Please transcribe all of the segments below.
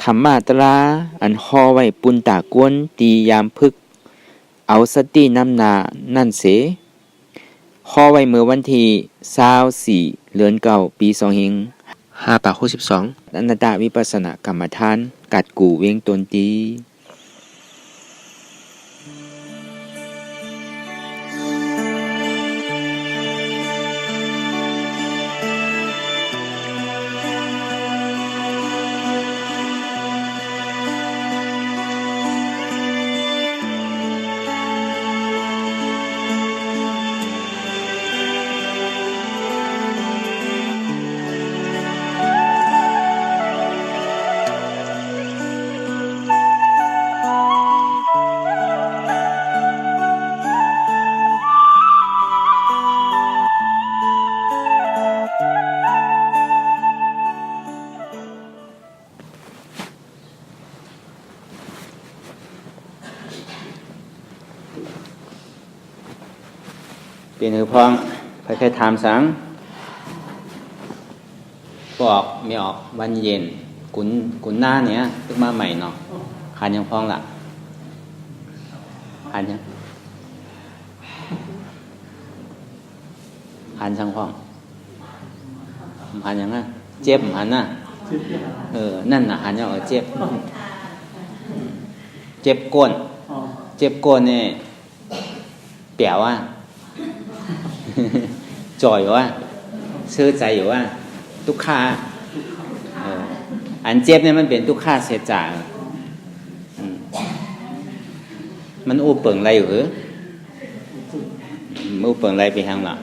ธรรมาตราอันห่อไว้ปุนตากวนตียามพึกเอาสตินำหนานั่นเสห่อไว้เมื่อวันที่24เดือนเก้าปี2562อนัตตวิปัสสนกรรมฐานกัดกูเวงตนตีเป็นหือพองใครถามสังบอกไม่ออกวันเย็นกุนหน้าเนี้ยตึกมาใหม่เนาะหันยังพองล่ะหันยังหันช่างพองหันยังอ่ะเจ็บหันน่ะนั่นน่ะหันยังเจ็บก้นเนี่ยเปี่ยวอ่ะจ่อยว่าชื่อใจอยู่ว่าทุกข์าอันเจ็บเนี่ยมันเป็นทุกข์าเสียจากมันอู้เปิงอะไรอยู่หรืออู้เปิงอะไรไปทางหลัง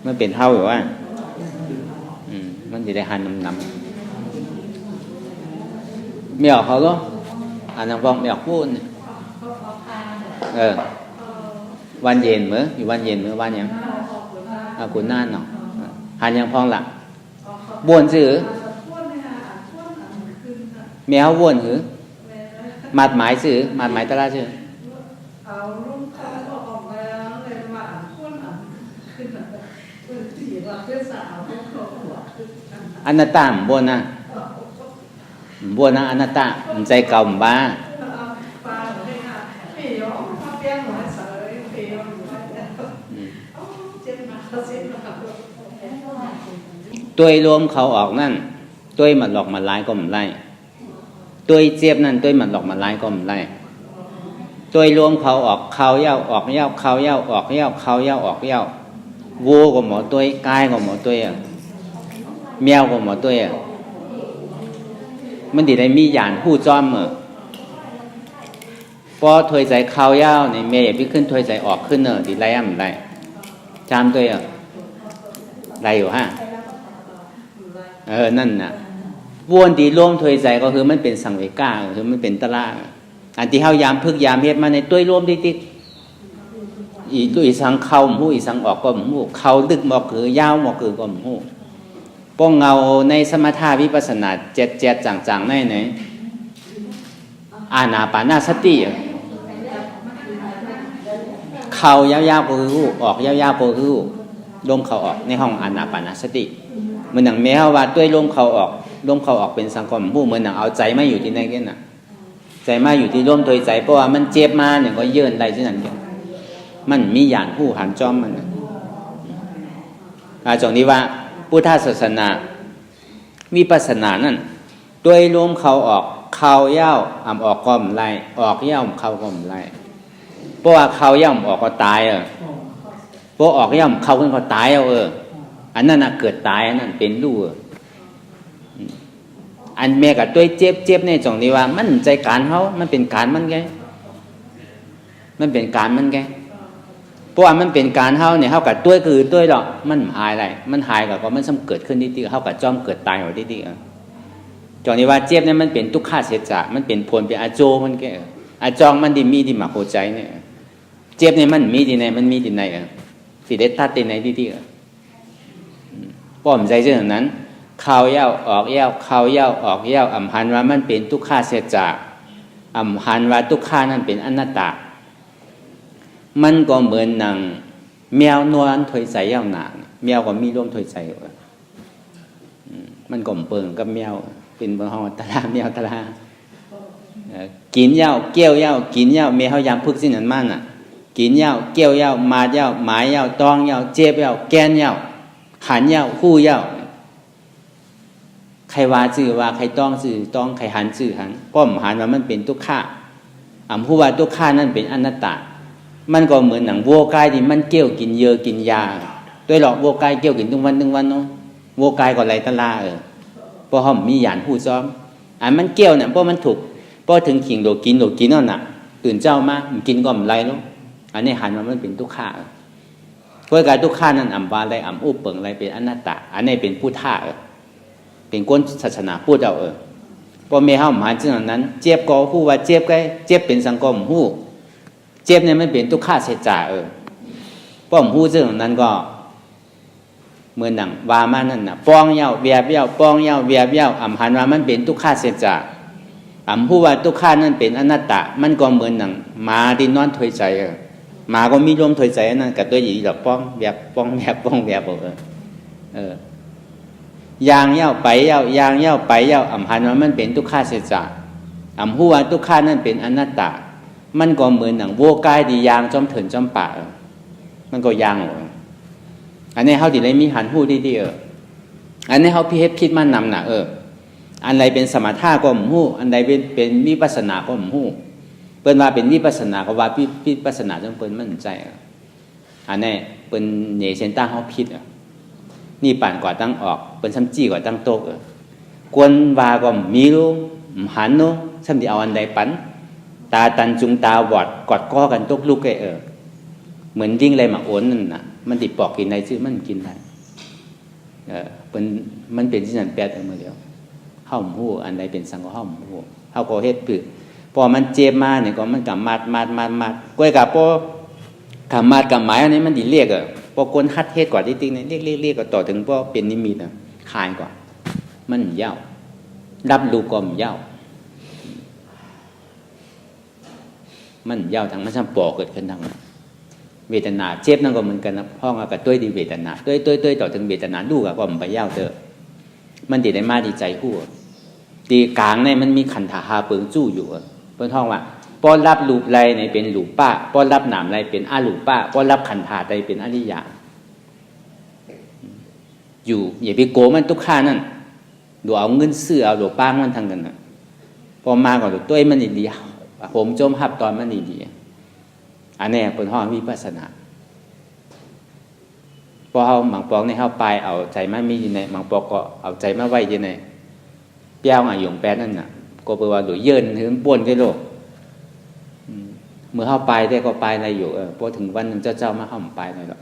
มันเป็นเท่าอยู่ว่ามันจะได้หันน้ำไม่ออกเขาก็อันนั้นบอกไม่ออกพูดวันเย็นมื้ออยู่วันเย็นมื้อวันยังกุนน่านเนาะหันยังพองหลังบ้วนซื่อแมวบ้วนหือมัดหมายซื่อมัดหมายตะลาซื่ออนัตตาบ้วนนะอนัตตาใจเก่าบ้าตัวรวมเขาออกนั่นตัวมันหลอกมันไล่ก็มันไล่ตัวเจ็บนั่นตัวมันหลอกมันไล่ก็มันไล่ตัวรวมเขาออกเขาเย้าออกเย้าเขาเย้าออกเย้าเขาเย้าออกเย้าวัวก็หมอตัวกายก็หมอตัวแมวก็หมอตัวมันดีได้มีหยานผู้จ้อมพอถอยใจเขาเย้าในเมย์พี่ขึ้นถอยใจออกขึ้นดีไล่มันไล่จามตัวไล่อยู่ฮะนั่นน่ะวนที่ร่วมถอยใจก็คือมันเป็นสังเวก้าคือมันเป็นตะละอันที่เฮายามพึกยามเฮ็ดมาในตัวร่วมติ๊กอีตัวอีสังเข้าหูอีสังออกก็หูเข้าดึกบ่คือยาวบ่คือก็หูป้องเงาในสมถะวิปัสสนาเจ็ดจังๆไหนอานาปานาสติเข้ายาวๆก็คือหูออกยาวๆก็คือหูลมเข้าออกในห้องอานาปานาสติเหมือนหนังแมวว่าด้วยลมเข้าออกเป็นสังคมผู้เหมือนหนังเอาใจไม่อยู่ที่ไหนกันน่ะใจไม่อยู่ที่ร่มถอยใจเพราะว่ามันเจ็บมาเนี่ยก็เยื่นได้ที่นั่นเดียวมันมีหยานผู้หันจอมมันจงนี้ว่าพุทธศาสนาวิปัสสนานั่นด้วยลมเข้าออกเข้าเย้าอ่ำออกก็มไล่ออกเย้าเข้าก็มไล่เพราะว่าเข้าเย้าออกก็ตายเพราะออกเย้าเข้าขึ้นก็ตายอันนั้นเกิดตายอันนั้นเป็นรูอันแม่กับตัวเจ็บในจงนี้ว่ามันใจการเขามันเป็นการมันไงมันเป็นการมันไงเพราะว่ามันเป็นการเขาเนี่ยเขากับตัวคือตัวหรอกมันหายอะไรมันหายกับว่ามันซ้ำเกิดขึ้นที่เขากับจอมเกิดตายเอาที่จงนี้ว่าเจ็บเนี่ยมันเป็นทุกข์เสียจากมันเป็นผลเป็นอาโจมันแกอาจองมันดีมีดีหมักหัวใจเนี่ยเจ็บเนี่ยมันมีดีไหนมันมีดีไหนสิได้ตัดดีไหนที่ป้อมใจเช่นนั้นเข้าเย้าออกเย้าเข้าเย้าออกเย้าอำพันว่ามันเป็นทุกข์เสียจากอำพันว่าทุกข์นั้นเป็นอนัตตามันก็เหมือนหนังแมวนวลถอยใจเย้าหนังแมวก็มีร่วมถอยใจ มันก่มเปิงกับแมวเป็นบนห้องตะลาแมวตะลากินเหย้าเกี้ยวเหย้ากินเหย้าเมเฮายามพึกสินั้นมันน่ะกินเหย้าเกี้ยวเหย้ามาเหย้าหมายเหย้าตองเหย้าเจ็บเหย้าแกนเหย้าหันเหย้าคู่เหย้าใครว่าชื่อว่าใครต้องชื่อต้องใครหันชื่อหันป้อมหันว่ามันเป็นทุกข์ผู้ว่าทุกข์นั่นเป็นอนัตตามันก็เหมือนหนังวัวกายที่มันเกี้ยวกินเยอะกินยาด้วยหรอกวัวกายเกี้ยวกินทุกวันเนาะวัวกายก็ไหลตะลาเพราะเขามีหยานผู้ซ้อมมันเกี้ยวเนี่ยเพราะมันถูกเพราะถึงขิงโดกินนั่นน่ะตื่นเจ้ามามันกินก็มันไรเนาะอันนี้หันว่ามันเป็นทุกข์เพราะกายทุกข์นั้นวาอะไรอุปเปิงอะไรเป็นอนัตตาอันนี้เป็นผู้ท่าเป็นก้นศาสนาพูดเอาพอเมเฮาหมายถึงนั้นเจ็บก็ฮู้ว่าเจ็บไงเจ็บเป็นสังคมฮู้เจ็บเนี่ยมันเป็นทุกข์เสียจ่าป้อมฮู้ซึ่งนั้นก็เหมือนหนังวามานั่นน่ะป้องเหย้าเวียบเหย้าป้องเหย้าเวียบเหย้าหันว่ามันเป็นทุกข์เสียจ่าผู้ว่าทุกข์นั้นเป็นอนัตตามันก็เหมือนหนังหมาที่นอนถอยใจหมาก็มีลมถอยใจนั่นกับตัวอีหลับป้องเวียบป้องเวียบป้องเวียบยางเหย้าไปเหย้ายางเหย้าไปเหย้าหันว่ามันเป็นทุกข์เสียจ่าผู้ว่าทุกข์นั้นเป็นอนัตตามันก็เหมือนหนังวัวกายที่ยางจอมเถินจอมป่ามันก็ยางอันนี้เขาดิเลยมีหันหู้ดีๆอันนี้เขาพิดมันนำน่ะอันใดเป็นสมถะก็หู้อันใดเป็นวิปัสสนาก็หู้เปิ้นว่าเป็นวิปัสสนาก็ว่าวิปัสสนาจังเปิ้นมั่นใจอันนี้เปิ้นเหนี่ยเส้นตั้งเขาผิดนี่ป่านกว่าตั้งออกเปิ้นซ้ำจี้กว่าตั้งโตกกวนว่าก็มีรู้หันโนซ้ำที่เอาอันใดปันตาตันจุงตาบอดกอดก้อกันตกลุกเหมือนดิ้งอะไรมาโอนนั่นน่ะมันติดปอกกินในชื่อมันกินได้เป็นมันเป็นที่นั่นแปดมือเดียวห้อมหู้อันใดเป็นสังก็ห้อมหู้เฮาก็เฮ็ดปึกพอมันเจ็บมาเนี่ยก็มันกับมัดก้อยกับพอกำมัดกับหมายอันนี้มันดิเรียกพอคนฮัดเฮ็ดกว่าที่ติ๊กเนี่ยเรียกก็ต่อถึงพอเป็นนิมิตคายกว่ามันเย้ารับรู้ก็มันเย้ามันยาวทางมันซ้ำปอเกิดขึ้นทางเวทนาเจ็บนั่นก็เหมือนกันนะห้องกับตัวดีเวทนาตัวต่อถึงเวทนาดูกับก็มันไปยาวเถอะมันติดได้มาดีใจคู่ตีกลางเนี่ยมันมีขันธาหาเปิงจู้อยู่เพิ่นห้องว่าป้อนรับรูปไรในเป็นรูปป้าป้อนรับนามไรเป็นอารูปป้าป้อนรับขันธาใดเป็นอริยะอยู่อย่าไปโกมันทุกข้านั่นดูเอาเงินซื้อเอาหลวงป้ามันทางกันนะพอมาก่อนตัวมันดีผมจมหับตอนมันดีอันนี้เป็นห้องวิปัสสนาพอเอาหมังปองในเข้าไปเอาใจมันมีอยู่ในหมังปองก็เอาใจมาไว้อยู่ในเปี้ยวหยงแปดนั่นน่ะก็แปลว่าหลุยเยินถึงป่วนกันโลกเมื่อเข้าไปได้ก็ไปอะไรอยู่พอถึงวันหนึ่งเจ้ามาเข้าไปเลยหรอก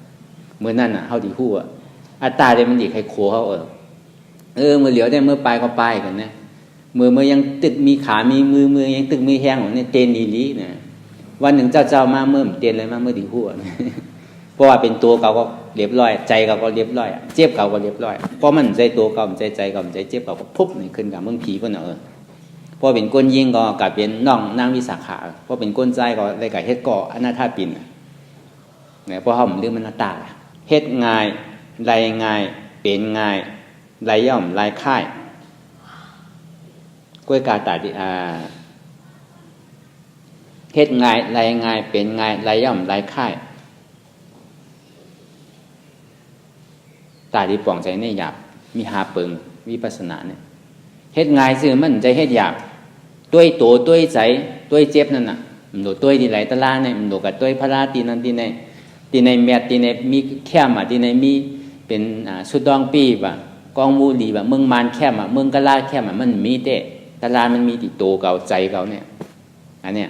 เมื่อนั่นน่ะเข้าดีคู่อัตตาได้มันดีใครโคเขาเมื่อเหลียวได้เมื่อไปก็ไปกันนะมือยังตึกมีขามีมือยังตึกมีแห้งของเนี่ยเตนลีนะวันหนึ่งเจ้ามาเมื่อเตนอะไรมาเมื่อดีหัวเพราะว่าเป็นตัวเขาก็เรียบร้อยใจเขาก็เรียบร้อยเจ็บเขาก็เรียบร้อยเพราะมันใจตัวเขาใจเขาใจเจ็บเขาก็พุบนี่ขึ้นกับมึงผีเพื่อนเพราะเป็นก้นยิงก็กับเป็นน้องนางวิสาขาเพราะเป็นก้นใจก็เลยกับเฮ็ดก่ออนาถาปินเนี่ยเพราะเขาเรื่องมันตาเฮ็ดง่ายไรง่ายเป็นง่ายไรย่อมไรค่ายกล้วยกาตาดิเฮ็ดง่ายไรง่ายเป็นง่ายไรย่อมไรค่ายตาดิป่องใจในหยาบมีหาเปิงวิปัสสนาเนี่ยเฮ็ดง่ายซื่อมันใจเฮ็ดหยาบตัวตัวใจตัวเจ็บนั่นน่ะมันโดตัวดีไหลตะลาเนี่ยมันโดกับตัวพระราตีนั่นที่ในแมทที่ในมีแค่มาที่ในมีเป็นสุดดองปีบ่ะกองมูลีบ่ะเมืองมานแค่มาเมืองกะลาแค่มามันมีเตะตลาดมันมีติดโตเก่าใจเก่าเนี่ยอันเนี้ย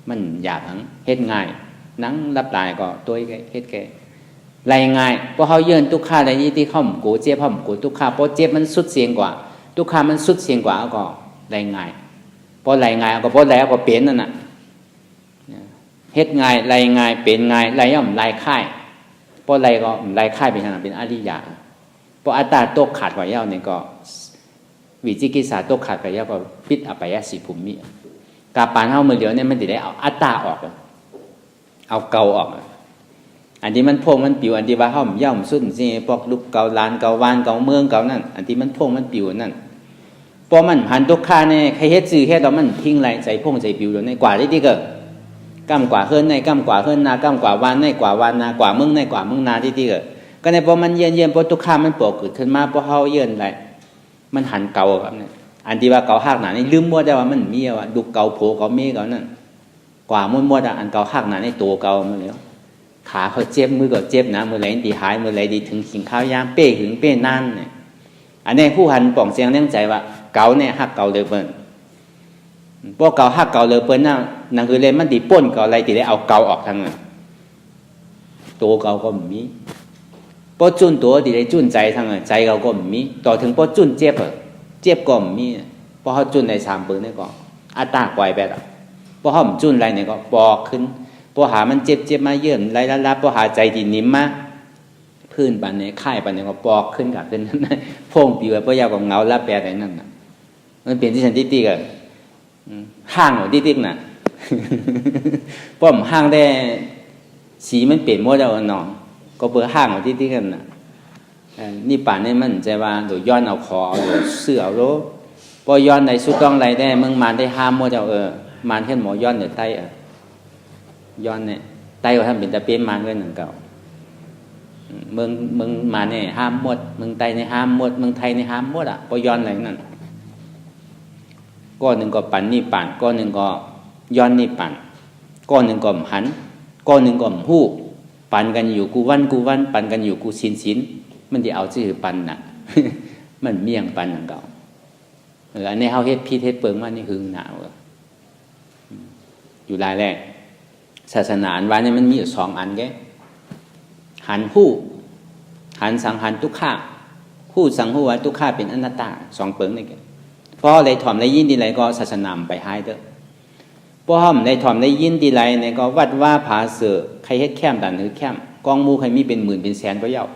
มันหยาบทั้งเฮ็ดง่ายนังรับตายก็ตัวเฮ็ดแก่ไรง่ายเพราะเขาเยินทุกข้าอะไรนี่ที่เขาโกเจ็บเขาโกทุกข้าเพราะเจ็บมันสุดเสียงกว่าทุกข้ามันสุดเสียงกว่าก็ไรง่ายเพราะไรง่ายก็เพราะไรก็เป็นนั่นน่ะเฮ็ดง่ายไรง่ายเป็นง่ายไรย่อมไรค่ายเพราะไรก็ไรค่ายเป็นขนาดเป็นอริยะเพราะอัตตาตกขาดกว่าเย้าเนี่ยก็วิจิกิจสาตกขาดไปแล้วก็ปิดอภัยสิภูมิกาปานเฮามือเดียวเนี่ยมันสิได้เอาอัตตาออกเอาเก่าออก อันที่มันพงมันปิวอันที่ว่าเฮาย่อมสุดสิพวกลูกเกาลานเกาวานเกาเมืองเกานั่นอันที่มันพงมันปิวนั่นพอมันหันทุกข้าเนี่ยใครเฮ็ดซื้อแค่ตอนมันทิ้งไรใจพงใจปิวอยู่ในกว่าได้ที่เกิดกำกว่าเฮิรนในกำกว่าเฮิรนนากำกว่าวานในกว่าวานนากว่าเมืองในกว่าเมืองนาที่เกิดก็ในพอมันเย็นพอทุกข้ามันปวดเกิดขึ้นมาพอเฮาเย็นไรมันหันเก่าครับเนี่ยอันที่ว่าเก่าหักหนานี่ลืมหมดได้ว่ามันมีว่าดูเก่าโผเก่าเมเก่านั่นกว่าหมดอันเก่าหักหนาในตัวเก่ามันแล้วขาเขาเจ็บมือก็เจ็บนะมือไหลดีหายมือไหลดีถึงขิงข้าวยามเป้หึงเป้นั่นเนี่ยอันนี้ผู้หันป่องเสียงเลี้ยงใจว่าเก่าเนี่ยหักเก่าเลยเปิ้นพวกเก่าหักเก่าเลยเปิ้นนั่นคือเลยมันดีป่นเก่าอะไรตีได้เอาเก่าออกทางนั้นตัวเก่าก็มีพอจุนตัวตีได้จุนใจทางนั้นใจเก่าก็มีต่อถึงพอจุนเจ็บเจ็บก็มีพอเขาจุนใน3ปืนนี่ก็อัตตาปล่อยไปแล้วพอเขาจุนอะไรเนี่ยก็ปอกขึ้นพอหามันเจ็บมาเยื่อมไรละพอหาใจดีนิ่มมาพื้นปันเนี่ยค่ายปันเนี่ยก็ปอกขึ้นกับขึ้นนั่นพงปิวพอยาวกับเงาละแปรอะไรนั่นน่ะมันเป็นที่ฉันติ๊กกันห้างหรือติ๊กน่ะป้อมห้างได้สีมันเปลี่ยนหมดแล้วน้องก็เปิดห้างหรือติ๊กกันน่ะนี่ป่านนี่มันใจว่าโดยย้อนเอาคอเสือเอาโลพอย้อนในสุดต้องไรได้มึงมาได้ห้ามหมดแล้วมาแค่หมอย้อนเหนือใต้ย้อนเนี่ยใต้ก็ทำเป็นตะเปียมาด้วยหนึ่งเก่ามึงมาเนี่ยห้ามหมดมึงไตในห้ามหมดมึงไทยในห้ามหมดอ่ะพอย้อนอะไรนั่นก้อนหนึ่งก็ปั่นนี่ปั่นก้อนหนึ่งก็ย้อนนี่ปั่นก้อนหนึ่งก็หันก้อนหนึ่งก็หู้ปั่นกันอยู่กูวันปั่นกันอยู่กูสินมันจะเอาชื่อปั่นน่ะ มันเมี่ยงปั่นหนึ่งเก่าอันนี้เขาเฮ็ดพิษเฮ็ดเปิงว่านี่คือหนาวอยู่รายแรกศาสนาอันว่านี่มันมีอยู่2 อันแกหันหู้หันสังหันทุกข้าหู้สังหู้ว่าทุกข้าเป็นอนัตตา2 เปิงนี่แกเพราะอะไรถ่อมได้ยินดีไรก็ศาสนาไปหายเด้อเพราะห้อมได้ถ่อมได้ยินดีไรเนี่ยก็วัดว่าผาเสือใครเฮ็ดแคมดันหรือแคมกองมูใครมีเป็นหมื่นเป็นแสนก็เย้า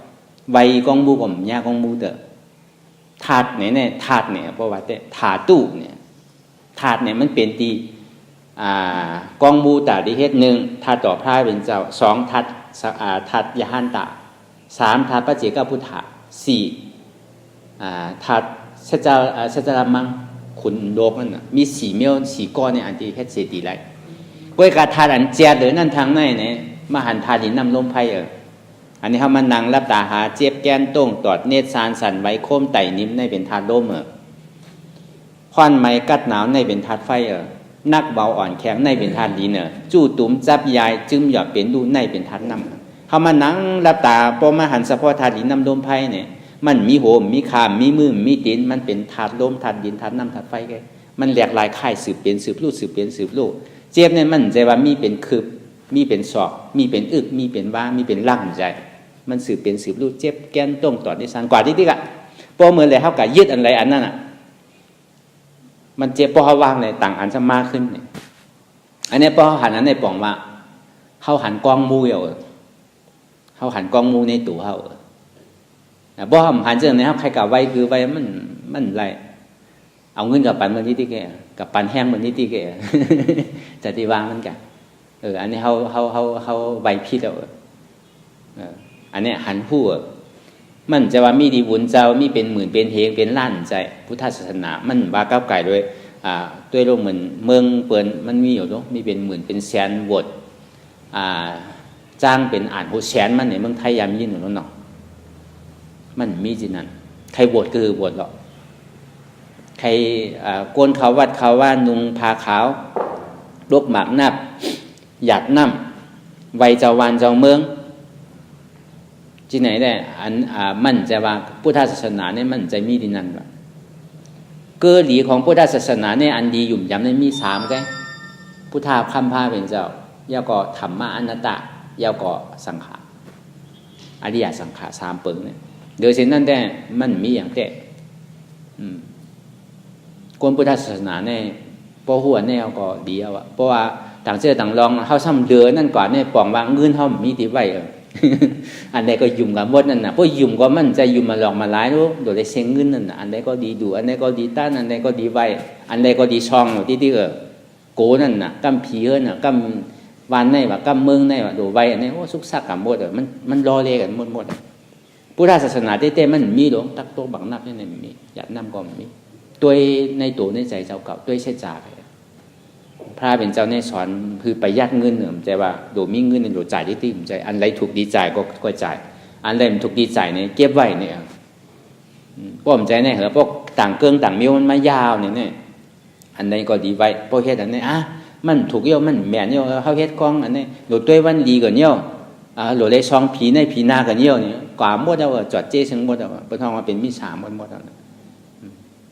ใบกองมูก็มยากองมูเด้อถาดเนี่ยถาดเนี่ยเพราะว่าแต่ถาตู้เนี่ยถาดเนี่ยมันเป็นตีกองมูตาดีเฮ็ด1ถาดต่อพระเป็นเจ้า2ถาดถาดยะหันตะ3ถาดพระเจกพุทธะ4ถาดสัจจามังขุนโลกนั่นน่ะมี4 เมี่ยว4 ก้อนเนี่ยอันที่เฮ็ดเสดีไรบริการถาดอันเจียหรือนั่นทางไหนเนี่ยมหันถาดหินน้ำลมไผ่อันนี้เขามานั่งรับตาหาเจ็บแก้นต้งตอดเนตรสารสันไว้โค้มไต่นิ่มในเป็นถาดลมควันไม้กัดหนาวในเป็นถาดไฟนักเบาอ่อนแข็งในเป็นธาตุดินจู่ตุ้มจับยายจึงหยอดเป็นดูในเป็นธาตุน้ำเขามานั่งรับตาพอมาหันเฉพาะธาตุดินน้ำลมไฟเนี่ยมันมีโหมมีขามมีมือมีตีนมันเป็นธาตุลมธาตุดินธาตุน้ำธาตุไฟแกมันแหลกลายค่ายสืบเป็นสืบลูกสืบเป็นสืบลูกเจ็บเนี่ยมันใจว่ามีเป็นคืบมีเป็นศอกมีเป็นอึกมีเป็นว่ามีเป็นร่างใจมันสืบเป็นสืบลูกเจ็บแก้นต้งตอดดิสันกว่าที่กะพอเมื่อไรเขากะยึดอะไรอันนั้นมันเจ็บพอเขาวางในต่างอันจะมากขึ้นเนี่ยอันนี้พอเขาหันนั้นในป่องว่าเขาหันกองมูเขาหันกองมูในตัวเขาพอเขาหันเจอในเขาใครกับไว้คือไว้มันไรเอาเงินกับปันมันที่แกกับปันแห้งมันที่แกจะตีวางมันกันอันนี้เขาไว้พิษเอาอันนี้หันผู้มันจะว่ามีดีบุญเจ้ามีเป็นหมื่นเป็นเฮงเป็นล้านใจพุทธศาสนามันว่าก้าวไก่ด้วยด้วยโลกเหมือนเมืองเปิ่นมันมีอยู่เนาะมีเป็นหมื่นเป็นแสนวดจ้างเป็นอ่านโหแสนมันในเมืองไทยยามยินอยู่เนาะมันมีจริงนั้นใครบวชก็คือบวชหรอกใครโกนเขาวัดเขาว่านุงพาขาวลกหมากนับหยาดน้ำไวเจ้าวานเจ้าเมืองที่ไหนได้อันมั่นใจว่าพุทธศาสนาเนี่ยมั่นใจมีดีนั่นว่าเกิดหลีของพุทธศาสนาเนี่ยอันดีอยู่ย้ำเนี่ยมี3กันพุทธาคำพาเป็นเจ้ายาก็ธรรมะอนัตตะยาก็สังขารอริยสังขาร3 เปิงเนี่ยโดยเช่นนั้นแต่มันมีอย่างแต่คนพุทธศาสนาเนี่ยพอหัวเนี่ยก็ดีเอาเพราะว่าต่างเชื่อต่างลองเขาซ้ำเดือนั่นก่อนเนี่ยปองวางเงินเขามีติไว้อันใดก็ยุ่มกับมดนั่นน่ะเพราะยุ่มก็มันใจยุ่มมาหลอกมาหลายรู้โดยได้เซ็งเงินนั่นน่ะอันใดก็ดีดูอันใดก็ดีต้านอันใดก็ดีไว้อันใดก็ดีช่องที่โกนั่นน่ะกำผีน่ะก วันในว่ากับเมืองในว่าดูไว้อันนี้โอ้สุกซักกับหมดมันรอเลกันหมดพุทธศาสนาเต้มันมีหลงตักโตบังนับนี่มีอยากนำก็มีตัวในตัวในใจเจ้าเก่าตัวใช้จ่ายพระเป็นเจ้าในสอนคือประหยัดเงินเนี่ยใจว่าโดมีเงินในโดจ่ายได้ตีใจอันไรถูกดีจ่ายก็จ่ายอันไรมันถูกดีจ่ายเนี่ยเก็บไว้เนี่ยพวกผมใจเนี่ยเหรอพวกต่างเกิงต่างมิ้วมันมายาวเนี่ยอันใดก็ดีไว้พวกเฮ็ดอันนี้มันถูกเยี่ยวมันแม่นเยี่ยวเขาเฮ็ดกองอันนี้โดยตัววันดีกว่าเยี่ยวโดยเลยซองผีในผีหน้ากันเยี่ยวเนี่ยกว่าหมดแล้วจอดเจ๊ซึ่งหมดแล้วเป็นทองมาเป็นมิจฉาหมดแล้ว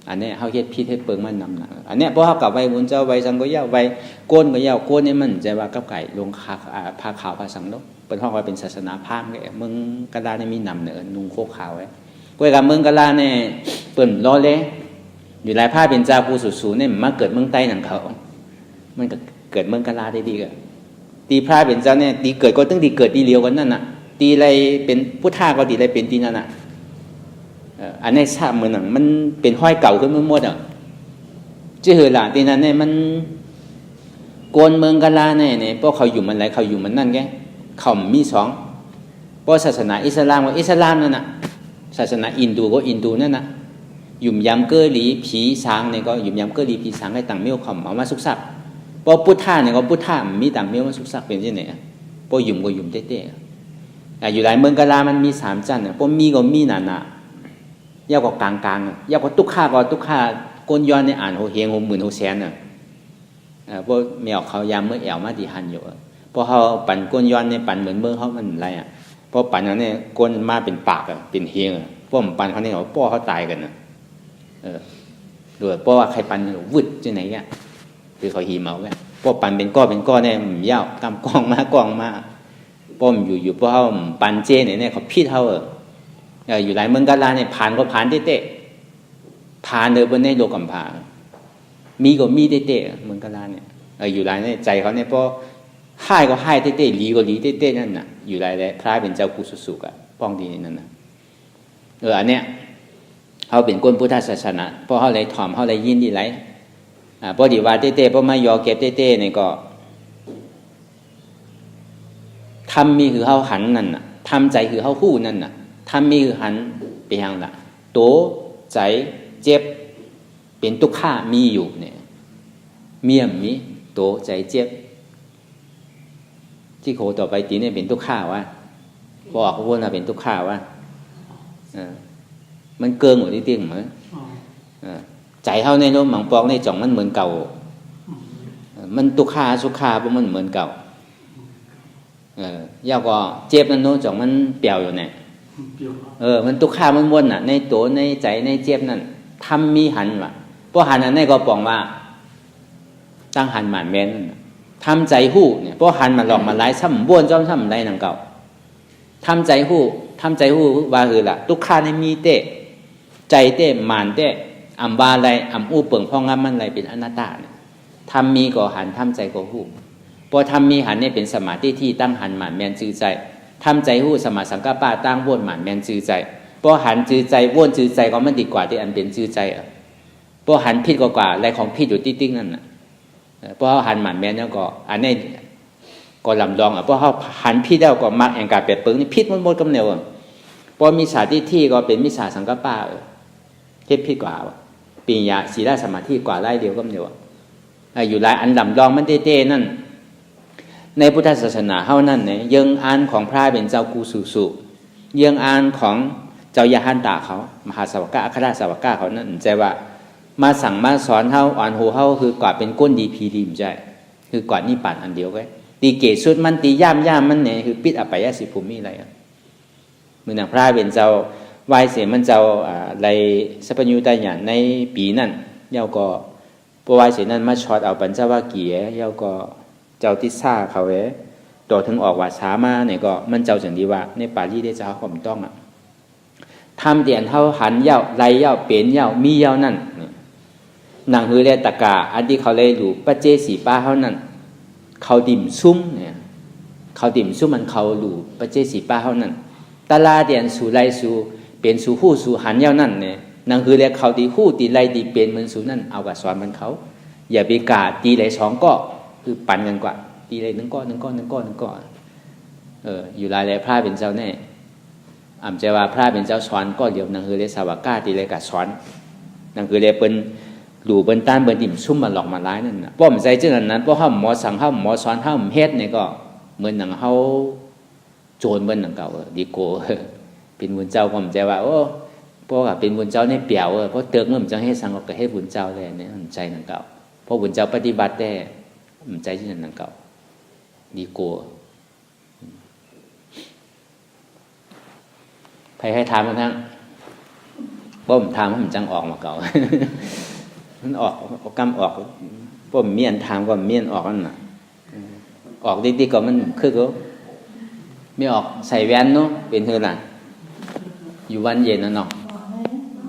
อันนี้เขาเฮ็ดพิษเฮ็ดเปิงมันนำหนักอันนี้พอเขากลับไปบุญเจ้าไว้สังก็เยี่ยวไว้โกนก็เยี่ยวโกนนี่มันใจว่ากับไก่ลงขาผ้าขาวผ้าสังเนาะเป็นทองว่าเป็นศาสนาพราหมณ์ไงมึงกระดาเนี่ยมีนำเนื้อนุ่งโคขาวไว้กวยกับมึงกระดาเนี่ยเปิ่นล้อเล่อยู่หลายผ้าเป็นเจ้าผู้สูเนี่ยมาเกิดเมืองใต้หนังเขามันก็เกิดเมืองกะลาได้ดีกันตีพระเป็นเจ้าเนี่ยตีเกิดก็ต้องตีเกิดตีเลียวกันนั่นน่ะตีอะไรเป็นพุทธาก็ตีอะไรเป็นตีนั่นน่ะอันนี้ทราบเหมือนหนังมันเป็นห้อยเก่าขึ้นมาหมดชื่อหล่ะตีนั้นเนี่ยมันโกนเมืองกะลาเนี่ยพวกเขาอยู่มันไรเขาอยู่มันนั่นแกเขามีสองเพราะศาสนาอิสลามก็อิสลามนั่นน่ะศาสนาอินดูก็อินดูนั่นน่ะหยุ่มยำเกลีผีสางเนี่ยก็หยุ่มยำเกลีผีสางให้ต่างเมี่ยวเขาเอามาสุกซักพอพุทธะเนี่ยก็พุทธะมีต่างเมี่ยวมาสุกซักเป็นที่ไหนพอหยุ่มก็หยุ่มเต้อยู่หลายเมืองกะลามันมี3จันพอมีก็มีหนาๆยาวกว่ากลางๆยาวกว่าตุกข้าก็ตุกข้าก้นย้อนในอ่านหัวเฮงหัวหมื่นหัวแสนพวกแมวเขายามเมื่อแอวมาดีหันอยู่พอเขาปั่นก้นย้อนเนี่ยปั่นเหมือนเมื่อเขามันอะไรพอปั่นเขาเนี่ยก้นมาเป็นปากเป็นเฮงพวกปั่นเขาเนี่ยเขาป้อเขาตายกันโดยเพราะว่าใครปั่นวึดที่ไหนเนี่ยคือเขาหีเมาเนี่ยพวกปั่นเป็นก้อนเนี่ยมันยาวกำกองมาป้อมอยู่เพราะเขาปั่นเจเนี่ยเขาพิษเขาอยู่หลายเมืองกาลาเนี่ยผ่านก็ผ่านเต้ผ่านเลยบนในโลกกัมพามีก็มีเต้เมืองกาลาเนี่ยอยู่หลายในใจเขาเนี่ยเพราะให้ก็ให้เต้ลีก็ลีเต้นั่นน่ะอยู่หลายเลยพระเป็นเจ้ากุสุกป้องดีนั่นน่ะอันเนี้ยเขาเป็นคนพุทธศาสนาเพราะเขาเลยถ่อมเขาเลยยินดีไรพอดีว่าเต้เพราะมายอเก็บเต้เนี่ยก็ทำมีคือเขาหันนั่นน่ะทำใจคือเขาคู่นั่นน่ะทำมีคือหันไปยังละโตใจเจ็บเป็นทุกข้ามีอยู่เนี่ยมีโตใจเจ็บที่โคต่อไปตีเนี่ยเป็นทุกข้าวะบอกเขาพูดว่าเป็นทุกข้าวะมันเกินหมดที่เตี้ยงเหมือนใจเท่าในโน้มหมังปองในจ่องมันเหมือนเก่ามันตุกขาสุขาเพราะมันเหมือนเก่ายาวก็เจ็บนั่นโน้จ่องมันเปียวอยู่เนี่ยมันตุกขามันวนในตัวในใจในเจ็บนั่นทำมีหันว่ะเพราะหันอันนี้ก็ปองว่าตั้งหันหมันแม่นทำใจหู้เนี่ยเพราะหันมาหลอกมาไล่ซ้ำบ้วนจ้อมซ้ำไล่นังเก่าทำใจหู้ว่าคือละตุกขาในมีเตะใจเต้หมานเต้อัมบาอะไรอัมอู้เปิงพ่องามมันอะไรเป็นอนัตตาเนี่ยทำมีก็หันทำใจก็หู้พอทำมีหันเนี่ยเป็นสมาธิที่ตั้งหันหมานแมนจือใจทำใจหู้สมาสังกัปปะตั้งว่นหมานแมนจือใจพอหันจือใจว่นจือใจก็มันดีกว่าที่อันเป็นจือใจพอหันผิดกว่าอะไรของผิดอยู่ติ๊กนั่นน่ะเพราะหันหมานแมนแล้วก็อันนี้ก็ลำลองเพราะเขาหันผิดแล้วก็มักแห่งการเปรียบเปิงนี่ผิดมันหมดกำเนิดพอมีสาธิที่ก็เป็นมิจฉาสังกัปปะเทพพิกว่าปีญาศีลสมาธิกว่าไล่เดียวก็เดียวอยู่หลายอันลำลองมันเต้นั่นในพุทธศาสนาเฮานั่นเนี่ยยังอ่านของพระเป็นเจ้ากูสุยังอ่านของเจ้ายาฮันตาเขามหาสาวกะอัครสาวกะเขานั่นใจว่ามาสั่งมาสอนเฮาอ่อนหูเฮาคือกว่าเป็นก้นดีพีดีมใจคือกว่านี่ปั่นอันเดียวไว้ตีเกศสุดมันตีย่ามมันเนี่ยคือปิดอภัยสิภูมิอะไรมือหนังพระเป็นเจ้าวายเสียมันเจ้าไรสัพพัญญูตาหยานในปีนั่นเย้าก็ปวายเสียนั่นมาช็อตเอาปัญจวัคคีย์เย้าก็เจ้าทิศาเขาต่อถึงออกว่าช้ามาเนี่ยก็มันเจ้าจังดีว่าในปารีได้เจ้าความต้องทำเดียนเท่าหันเย้าไรเย้าเป็นเย้ามีเย้านั่นหนังฮือเรตกาอันที่เขาเลยดูปัจเจสีป้าเขานั่นเขาดิ่มซุ้มเนี่ยเขาดิ่มซุ้มมันเขาดูปัจเจสีป้าเขานั่นตลาเดียนสู่ไรสู่เป็นสู่หู้สู่หันเย้านั่นเนี่ยนั่นคือเรียกเขาตีหู้ตีไรตีเป็นมันสู่นั่นเอากับสอนมันเขาอย่าไปกาตีไรสองก็คือปั่นกันกว่า ตีเลยนึงก้อนอยู่หลายพระเป็นเจ้าแน่อ่ำใจว่าพระเป็นเจ้าสอนก็เดี๋ยวนังคือเลยสาวก้าตีเลยกับสอนนังคือเลยเป็นหลู่เป็นต้านเป็นดิ่มซุ่มมาหลอกมาร้ายนั่นนะป้อมใจเจ้านั้นป้อห้ามหมอสั่งห้ามหมอสอนห้ามเฮ็ดเนี่ยก็เหมือนหนังเขาโจรเหมือนหนังเก่าดีโก้เป็นบุญเจ้าป้อมใจว่าโอ้เพราะว่าเป็นบุญเจ้าในเปี่ยวเพราะเติมเงินจังให้สั่งก็ให้บุญเจ้าเลยเนี่ยใจหนังเก่าเพราะบุญเจ้าปฏิบัติได้ใจที่หนังเก่าดีโก้ใครให้ทำทั้งป้อมทำให้มันจังออกมาเก่ามันออกกำออกป้อมเมียนทำก็เมียนออกนั่นน่ะออกดีๆก็มันคือก็ไม่ออกใส่แว่นเนาะเป็นเท่าไหร่อยู่วันเย็นน่ะเนาะ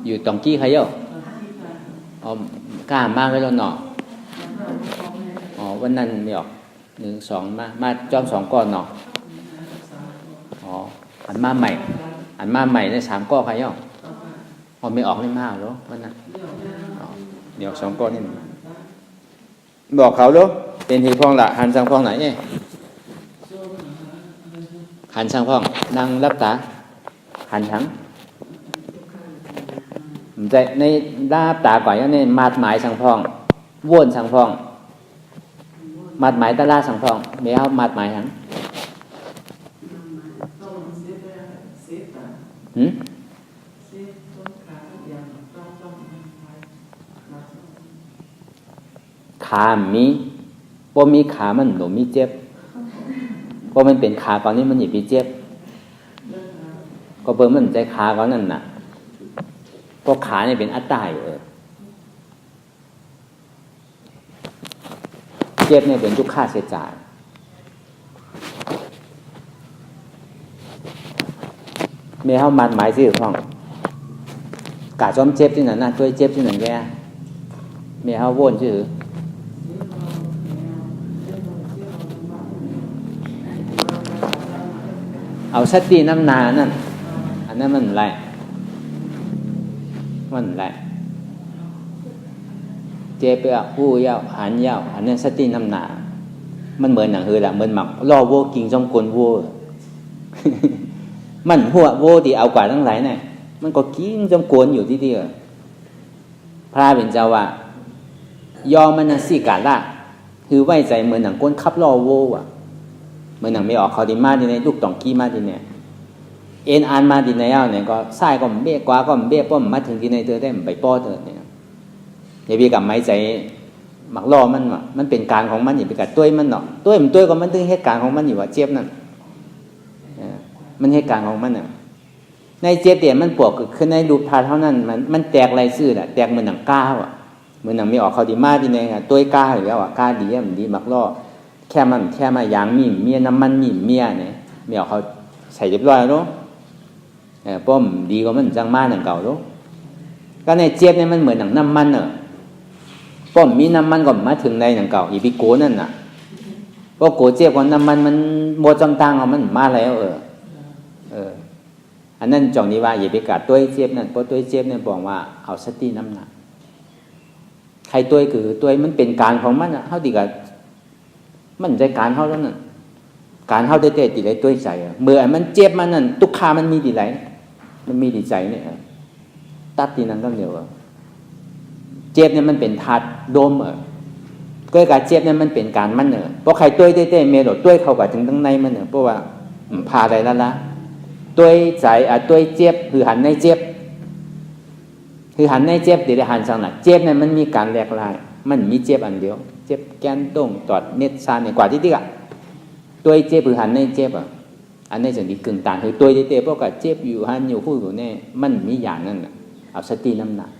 อยู่ตองกี้ใครเยอะอ๋อกล้ามากเลยแล้วเนาะอ๋อวันนั้นไม่ออก1 2มาจอม2ก้อนเนาะอ๋ออันมาใหม่ใน3ก้อนใครเยอะอ๋อไม่ออกไม่มากหรอวันนั้นเดี๋ยว2ก้อนนี่บอกเขาลูกเป็นทีพองละหันสังพองไหนเนี่ยหันสังพองนั่งรับตาหันทั้งใจในรับตาก่อนก็ในมาดหมายสังพองว่นสังพองมาดหมายตะล่าสังพองเดี๋ยวมาดหมายทั้งขามีพอมีขามันหนูมีเจ็บพอมันเป็นขาก่อนนี้มันอย่าไปเจ็บก็เบิ่งมันใจขาก่อนนั่นน่ะเพราะขาเนี่ยเป็นอัตตาอยู่เจ็บเนี่ยเป็นทุกข์ค่าเสียจ่ายเมื่อเขามันหมายสิพ่องกะจอมเจ็บที่นั่นน่ะช่วยเจ็บที่นั่นแกเมื่อเขาว่นชื่อเอาสติน้ำนานั่นอันนั้นมันไรเจ็บไปผู้ยาวหันยาวอันนั้นสติน้ำนามันเหมือนหนังคือแหละเหมือนหมักล่อโวกิงจอมกลโวมันหัวโวที่เอากว่าทั้งหลายเนี่ยมันก็กิงจอมกลอยู่ที่เดียวพระเป็นเจ้าว่ายอมมันสิกาละคือไว้ใจเหมือนหนังก้นขับล่อโวอ่ะเมื่อหนังไม่ออกเขาดีมาดีในลูกตองกี้มาดีเนี่ยเอ็นอ่านมาดีในเอาเนี่ยก็ซ้ายก็เบี้ยกว่าก็เบี้ยป้อมมาถึงที่ในเธอได้ไปป้อเธอเนี่ยอย่าไปกับไม้ใจหมักล่อมันเป็นการของมันอย่าไปกับตัวมันเนาะตัวก็มันถึงเหตุการณ์ของมันอยู่ว่าเจ็บนั่นมันเหตุการณ์ของมันน่ะในเจ็บเดี๋ยวมันปวดคือในรูปธาตุเท่านั้นมันแตกลายซื่อน่ะแตกเหมือนหนังก้าวอ่ะเหมือนหนังไม่ออกเขาดีมาดีในตัวก้าอยู่แล้วอ่ะก้าดีมันดีหมักล่อแค่มายางมีเมียน้ำมันมีเมียเนี่ยไม่เอาเขาใส่เรียบร้อยแล้วป้อมดีกว่ามันจังมาหนังเก่าแล้วก็ในเจี๊ยบเนี่ยมันเหมือนหนังน้ำมันเนอะป้อมมีน้ำมันก็มาถึงในหนังเก่าอีพิโกนั่นน่ะเพราะโกเจี๊ยบกับน้ำมันโบจังตังเอามันมาแล้วอันนั้นจองนี้ว่าอย่าไปกัดตัวเจี๊ยบนั่นเพราะตัวเจี๊ยบเนี่ยบอกว่าเอาสติน้ำหนักใครตัวคือตัวมันเป็นการของมันอ่ะเท่าดีกับมันใจการเขาแล้วนั่นการเขาได้เตะติดไรตัวใจเมื่อมันเจ็บมันนั่นทุกขามันมีดีไรมันมีดีใจเนี่ยตัดทีนั้นต้องเดียวเจ็บเนี่ยมันเป็นธาตุโดมก็การเจ็บเนี่ยมันเป็นการมันเพราะใครตัวเตะเมโลตัวเข้ากับถึงตั้งในมันเพราะว่าพาอะไรละตัวใจตัวเจ็บคือหันในเจ็บคือหันในเจ็บติดหันสังหนักเจ็บเนี่ยมันมีการแหลกลายมันมีเจ็บอันเดียวเจ็บแกนต้งตอดเน็ตซานเนี่ยกว่าที่อ่ะตัวเจ็บหรือหันในเจ็บอันนี้จะดีกึ่งต่างคือตัวเจ็บเพราะกับเจ็บอยู่หันอยู่พูดอยู่เนี่ยมันมีอย่างนั่นน่ะเอาสติน้ำหนัก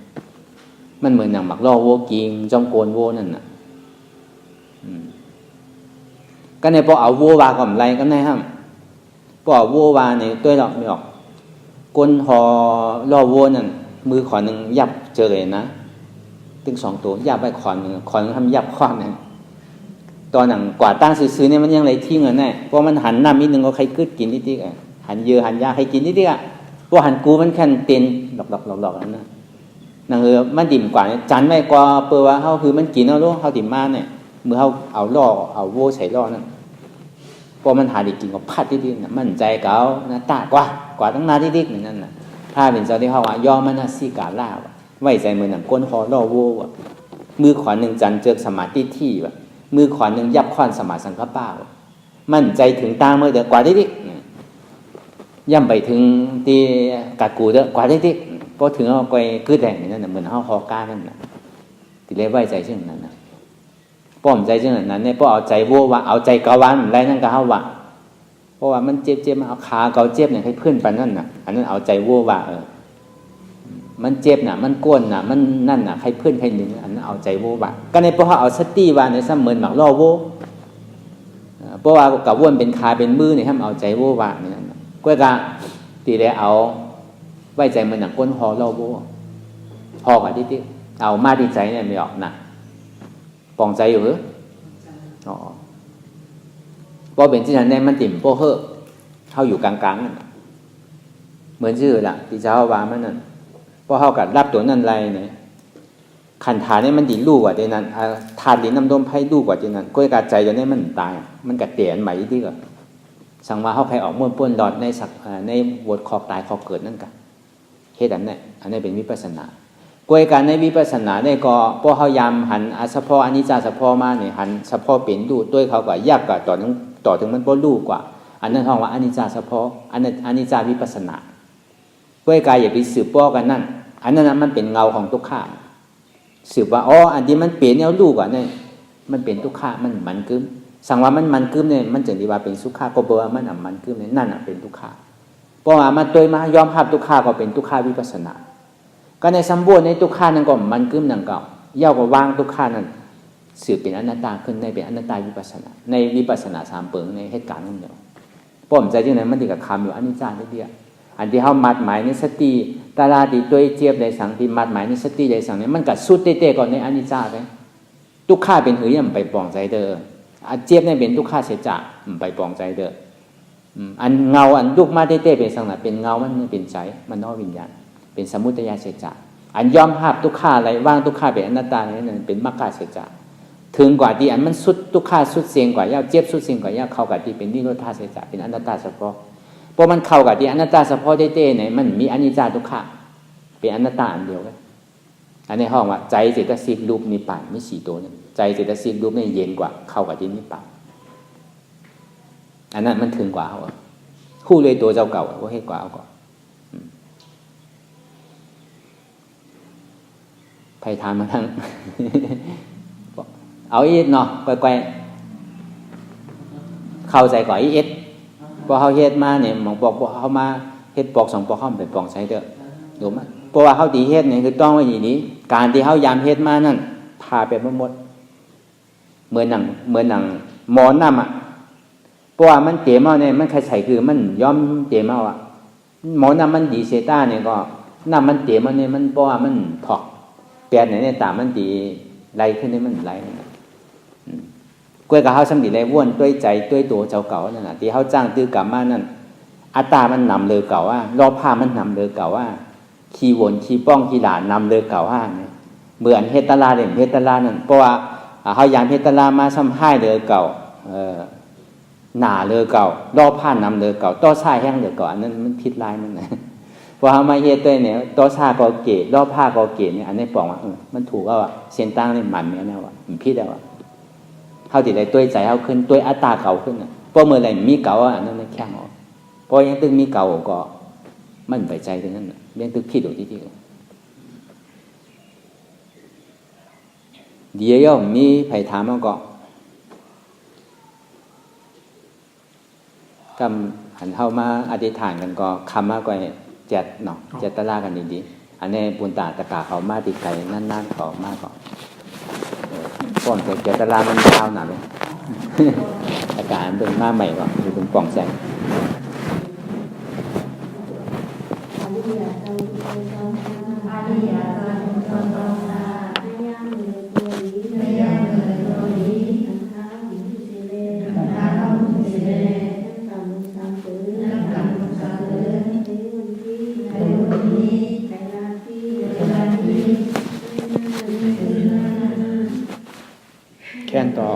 มันเหมือนอย่างหมักล่อโวกิงจอมโกนโวนั่นน่ะก็ในพอเอาโววากับไรก็ในห้ามพอเอาโววาในตัวเราไม่ออกก้นหอล่อโวนั่นมือขอหนึ่งยับเจอเลยนะถึง2 ตัวยับไปขอนหนึ่งทำยับข้อหนึ่งตอนหนังกว่าตั้งซื้อเนี่ยมันยังไรที่เงินแน่เพราะมันหันหน้านิดนึงก็ใครกึดกินนิดๆหันเยอะหันยาใครกินนิดๆเพราะหันกูมันแค่เต็นหลอกนั่นนะนั่งมันดิ่มกว่าจันไม่กว่าเปล่าว่าเขาคือมันกินเอาลูกเขาดิ่มมาเนี่ยเมื่อเขาเอาล่อเอาโวใส่ล่อนั่น พอมันหาได้กินก็พัดดิ๊กๆน่ะมั่นใจเก่านะตากว่าตั้งนาดิ๊กๆนั่นน่ะถ้าเป็นเจ้าที่เฮาว่ายอมมันน่ะสิกาลาว่ะไว้ใจมือนั่นก้นคอรอโวว่ะมือขวานึงจันเจิกสมาธิที่ว่ะมือขวานึงยับควานสมาสังฆปะว่ะมั่นใจถึงตาเมื่อเด้อกว่าดิ๊กๆย่ำไปถึงที่กัดกูเด้อกว่าดิ๊กๆพอถึงเอาไปคือแดงนั่นน่ะเหมือนเฮาคอกานั่นน่ะที่เลยไว้ใจเช่นนั้นน่ะป้อมใจเช่นนั้นเนี่ยป้อเอาใจโวว่าเอาใจกะวันไรนั่นก็เฮาว่าเพราะว่ามันเจ็บมาเอาขาเกาเจ็บเนี่ยให้เพื่อนปานนั่นน่ะอันนั้นเอาใจโวว่ามันเจ็บน่ะมันก้นน่ะมันนั่นน่ะใครเพื่อนใครหนึ่งอันนั้นเอาใจโวว่าก็ในเพราะเอาสติว่าในซ้ำเหมือนหมักล่อโวเพราะว่ากับวนเป็นขาเป็นมือเนี่ยให้มันเอาใจโวว่าเนี่ยก็กะตีเลยเอาไว้ใจมันหนักก้นหอล่อโวหอกว่าที่เอามาที่ใจเนี่ยไม่ออกหนักปองใจอยู่หรืออ๋อพอเป็นที่นั้นเนี่ยมันติ่มโป้เฮ่อเข้าอยู่กลางๆนั่นเหมือนชื่อละที่เจ้าว่ามันนั่นพอเข้ากับรับตัวนั่นไรเนี่ยขันฐานเนี่ยมันดีลูกกว่าเดนั้นธาตุดินน้ำดมไพ่ลูกกว่าเดนั้นก้อยกาใจจะเนี่ยมันตายมันกัดเตียนใหม่ที่ก็สั่งว่าเข้าใครออกม้วนป้วนดอดในสักในวดคอกตายคอกเกิดนั่นกันเหตุอันนี้เป็นวิปัสสนากวยการในวิปัสสนาเนี่ยก็พอเขายามหันเฉพาะอนิจจาเฉพาะมาเนี่ยหันเฉพาะเป็นดูด้วยเขาก็ยากกว่าต่อถึงมันบ่รู้กว่าอันนั้นห้องว่าอนิจจาเฉพาะอันนั้นอนิจจาวิปัสสนากวยกายอย่าไปสืบป้อกันนั่นอันนั้นมันเป็นเงาของทุกข์สืบว่าอ๋ออันที่มันเปลี่ยนแนวรู้กว่าเนี่ยมันเป็นทุกข์มันกึมสั่งว่ามันกึมเนี่ยมันจึงดีว่าเป็นสุขะก็บอกว่ามันมันกึมเนี่ยนั่นเป็นทุกข์เพราะว่ามันโดยมายอมรับทุกข์ก็เป็นทุกขวิปัสสนาก็ในสัมบูรณ์ในทุกขานั่นก็มันกึมนั่นก็ย่อก็วางทุกขานั่นสืบเป็นอนัตตาขึ้นในเป็นอนัตตาวิปัสสนาในวิปัสสนาสามเปิงในเหตุการณ์นั่นเดียวป้อมใจที่ไหนมันติดกับคำอยู่อนิจจาได้เดียวอันที่เขามัดหมายในสติตาลาดีตัวเจี๊ยบในสังที่มัดหมายในสติในสังเนี่ยมันกัดสุดเตะก่อนในอนิจจาเลยทุกขาเป็นหือย่ำไปปองใจเด้อเจี๊ยบเนี่ยเป็นทุกขาเสียจ่าไปปองใจเด้ออันเงาอันลุกมาเตะเป็นสังน่ะเป็นเงามันเป็นใจมันนอกวิญญาณเป็นสมุทัยเสียจ่าอันยอมภาพทุกขาอะไรว่างทุกขาเป็นอนัตตาเนี่ยนั่นเป็นมรรคเสียจ่าถึงกว่าที่อันมันสุดทุกขาสุดเสียงกว่าย่าเจี๊ยบสุดเสียงกว่าย่าเข้ากับที่เป็นนิโรธาเสียจ่าเป็นอนัตตาเฉพาะเพราะมันเข้ากับที่อนัตตาเฉพาะเต้ๆเนี่ยมันมีอนิจจาทุกขาเป็นอนัตตาอันเดียวกันอันนี้ห้องว่าใจเจตสิกรูปนิพพานมี4ตัวเนี่ยใจเจตสิกรูปเนี่ยเย็นกว่าเข้ากับที่นิพพานอันนั้นมันถึงกว่าคู่เลยตัวเจ้าเก่าว่าให้กว่าเอาก่อนไผ่ทานมาทั้ง เอาอีกเนาะไกลๆเข้าใจก่อนอีกพอเขาเฮ็ดมาเนี่ยหมองบอกเขามาเฮ็ดปอก2ปอกเข้าไปปองใช้เด้อรู้มั้ยเพราะว่าเขาดีเฮ็ดเนี่ยคือต้องไว้อย่างนี้การที่เขายามเฮ็ดมานั่นพาไปหมดเหมือนหนังหมอนน้ำอ่ะเพราะว่ามันเตะเมาเนี่ยมันใส่คือมันยอมเตะเมาอ่ะหมอน้ำมันดีเซต้าเนี่ยก็น้ำมันเตะเมาเนี่ยมันเพราะว่ามันถอกแปดเนี่ยตามมันดีไหลขึ้นนี่มันไหลกล้วยกับเขาสำดีเลยว่นด้วยใจด้วยตัวเจ้าเก่านั่นน่ะที่เขาจ้างตื้อกลับมานั่นอัตตามันนำเลยเก่าว่ารอบผ้ามันนำเลยเก่าว่าขี้วนขี้ป้องขี้หลานนำเลยเก่าว่าเหมือนเฮตตาลาเด่นเฮตตาลานั่นเพราะว่าเขายามเฮตตาลามาซ้ำให้เลยเก่าหนาเลยเก่ารอบผ้านำเลยเก่าต้อชายแห้งเลยเก่าอันนั้นมันผิดลายมันนะพอเขามาเฮ็ดด้วยเนี่ยต้อชาก็เกศรอบผ้าก็เกศเนี่ยอันนี้บอกว่ามันถูกแล้วอ่ะเส้นตั้งนี่มันเนี่ยนะว่ามันผิดแล้วอ่ะเขาติดได้ตัวใจเขาขึ้นตัวอัตตาเก่าขึ้นอ่ะเพราะเมื่อไรมีเก่าอ่ะนั่นไม่แข็งออกเพราะยังตึงมีเก่าก็มันไปใจตรงนั้นยังตึงผิดอยู่ที่เดี๋ยวมีไผ่ถามมันก็กำหันเข้ามาอธิษฐานกันก็คำมากกว่าเจ็ดเนาะเจ็ดตะลากันดีๆอันนี้ปุณตาตะกาเขามาติดไก่นั่นๆเขามากกว่าก่อนเจ็ดตะลามันเท้าหนาลงตะกามันเป็นมาใหม่ก็อยู่ตรงปล่องแสงแค่นต่อ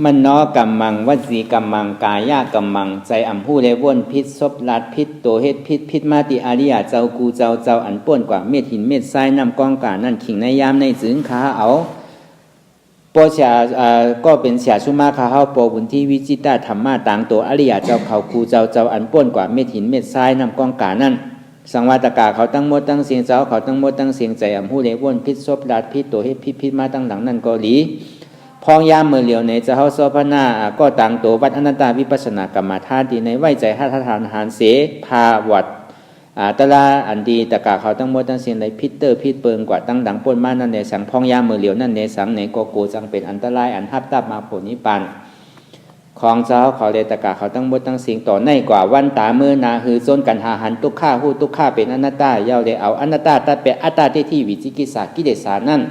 มันนอกัมมังวจีกัมมังกายะกัมมังใจอ่ำผู้เลว่นพิษซบลัดพิษโตเฮ็ดพิษมาติอาริยะเจ้ากูเจ้าอันป่วนกว่าเม็ดหินเม็ดทรายน้ำกองกานั่นขิงในยามในจึงขาเอาปอชาก็เป็นเสียชุมาคาเฮาปอบุญที่วิจิตาธรรมะต่างตัวอริยะเจ้าเขากูเจ้าอันป่วนกว่าเม็ดหินเม็ดทรายน้ำกองกานั่นสังวาตกาเขาตั้งหมดตั้งเสียงเจ้าเขาตั้งหมดตั้งเสียงใจอ่ำผู้เลว่นพิษซบลัดพิษโตเฮ็ดพิษมาตั้งหลังนั่นก็หลีพองยามเมื่อเหลียวในจะเฮาโซพนาก็ต่างตัววัดอนัตตาวิปัสสนากรรมฐานดีในไหวใจหัตถทานหารเสภาวัดตะลาอันดีตะกาเขาตั้งหมดตั้งเสียงในพิษพิษเปิงกว่าตั้งดังป่นมานั่นในสังพองยามเมื่อเหลียวนั่นในสังในโกโกจังเป็นอันตรายอันหับตับมาผลนิพพานของเจ้าเขาเลยตะกาเขาตั้งหมดตั้งเสียงต่อในกว่าวันตามือนาหือโซนกันหาหันทุกข้าหู้ทุกข้าเป็นอนัตตาเย้าเลยเอาอนัตตาตัดเป็นอัตตาที่วิจิกิจสากิเลสานั่น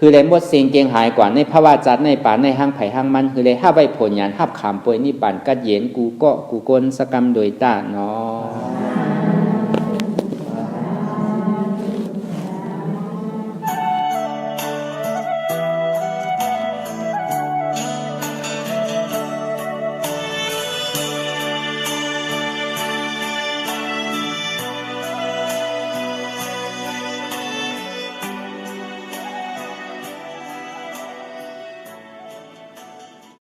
คือเลยหมดเสียงเกียงหายกว่าในภาวะจัดในป่าในห้างไผ่ห้างมันคือเลยห้าใบผลญาณห้าขามป่วยนิบานกัดเย็นกูก็กูกลสกรรมโดยตาเนาะ